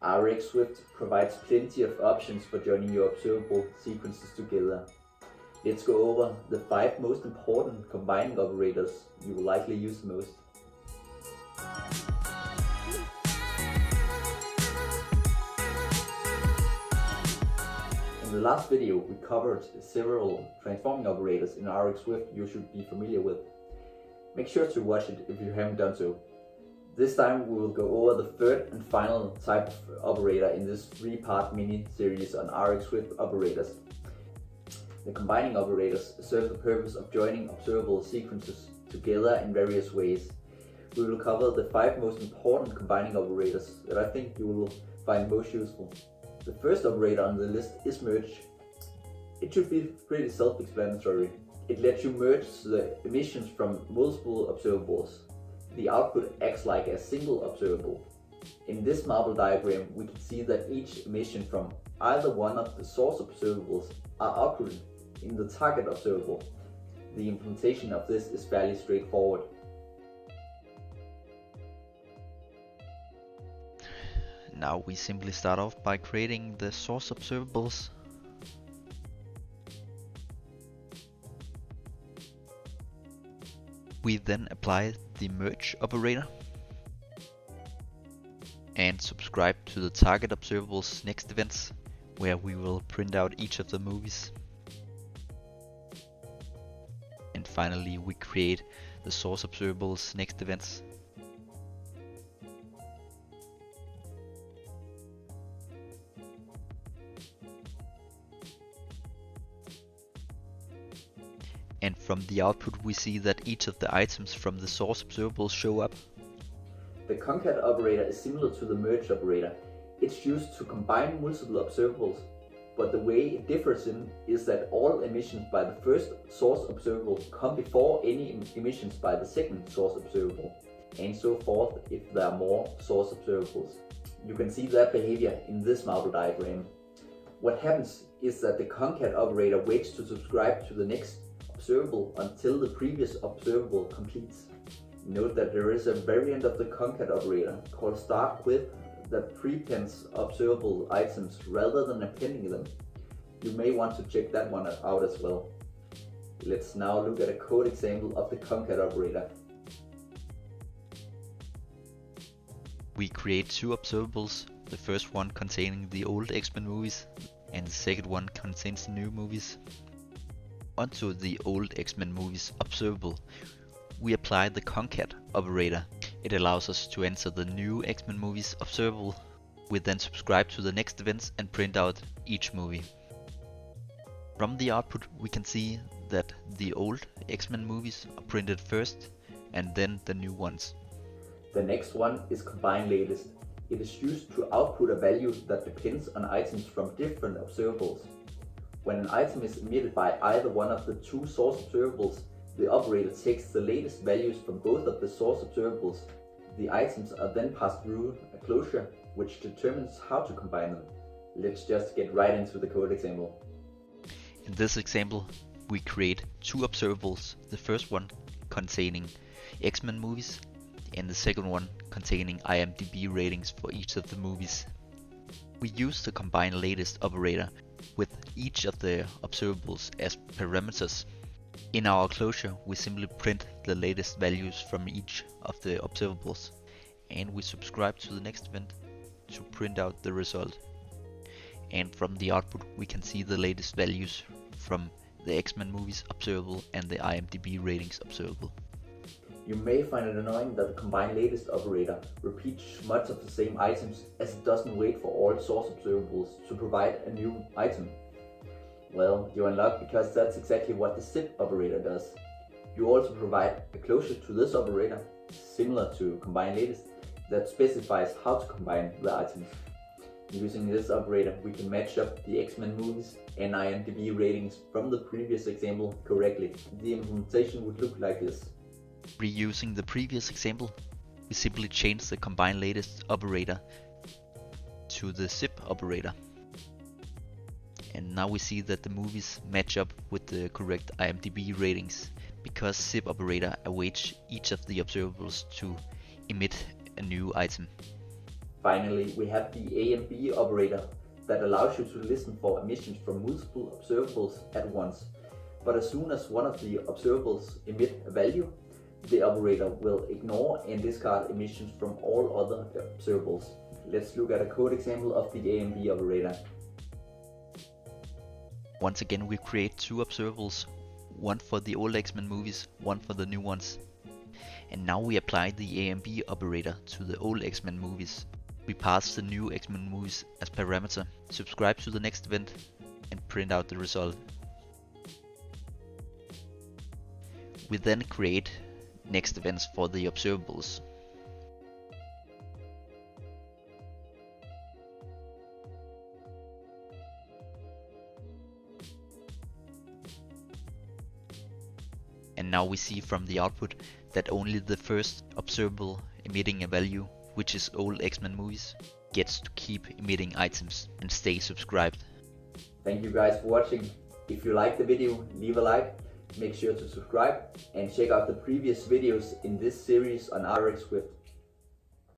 RxSwift provides plenty of options for joining your observable sequences together. Let's go over the 5 most important combining operators you will likely use most. In the last video we covered several transforming operators in RxSwift you should be familiar with. Make sure to watch it if you haven't done so. This time we will go over the third and final type of operator in this 3-part mini-series on RxSwift operators. The combining operators serve the purpose of joining observable sequences together in various ways. We will cover the 5 most important combining operators that I think you will find most useful. The first operator on the list is merge. It should be pretty self-explanatory. It lets you merge the emissions from multiple observables. The output acts like a single observable. In this marble diagram we can see that each emission from either one of the source observables are outputted in the target observable. The implementation of this is fairly straightforward. Now we simply start off by creating the source observables. We then apply the merge operator and subscribe to the target observable's next events, where we will print out each of the movies. And finally we create the source observable's next events. And from the output we see that each of the items from the source observable show up. The concat operator is similar to the merge operator. It's used to combine multiple observables, but the way it differs in is that all emissions by the first source observable come before any emissions by the second source observable, and so forth if there are more source observables. You can see that behavior in this marble diagram. What happens is that the concat operator waits to subscribe to the next observable until the previous observable completes. Note that there is a variant of the concat operator called start with that prepends observable items rather than appending them. You may want to check that one out as well. Let's now look at a code example of the concat operator. We create 2 observables, the first one containing the old X-Men movies and the second one contains the new movies. Onto the old X-Men movies observable, we apply the concat operator. It allows us to enter the new X-Men movies observable. We then subscribe to the next events and print out each movie. From the output we can see that the old X-Men movies are printed first and then the new ones. The next one is combine latest. It is used to output a value that depends on items from different observables. When an item is emitted by either one of the 2 source observables, the operator takes the latest values from both of the source observables. The items are then passed through a closure which determines how to combine them. Let's just get right into the code example. In this example we create 2 observables, the first one containing X-Men movies and the second one containing IMDb ratings for each of the movies. We use the combine latest operator with each of the observables as parameters. In our closure we simply print the latest values from each of the observables and we subscribe to the next event to print out the result. And from the output we can see the latest values from the X-Men movies observable and the IMDb ratings observable. You may find it annoying that the combine latest operator repeats much of the same items as it doesn't wait for all source observables to provide a new item. Well, you're in luck because that's exactly what the zip operator does. You also provide a closure to this operator, similar to combine latest, that specifies how to combine the items. Using this operator we can match up the X-Men movies and IMDb ratings from the previous example correctly. The implementation would look like this. Reusing the previous example, we simply change the combine latest operator to the zip operator. And now we see that the movies match up with the correct IMDb ratings, because zip operator awaits each of the observables to emit a new item. Finally, we have the A and B operator that allows you to listen for emissions from multiple observables at once. But as soon as one of the observables emit a value, the operator will ignore and discard emissions from all other observables. Let's look at a code example of the A and B operator. Once again, we create two observables, one for the old X-Men movies, one for the new ones. And now we apply the A and B operator to the old X-Men movies. We pass the new X-Men movies as parameter, subscribe to the next event, and print out the result. We then create next events for the observables. And now we see from the output that only the first observable emitting a value, which is old X-Men movies, gets to keep emitting items and stay subscribed. Thank you guys for watching. If you liked the video, leave a like, make sure to subscribe and check out the previous videos in this series on RxSwift.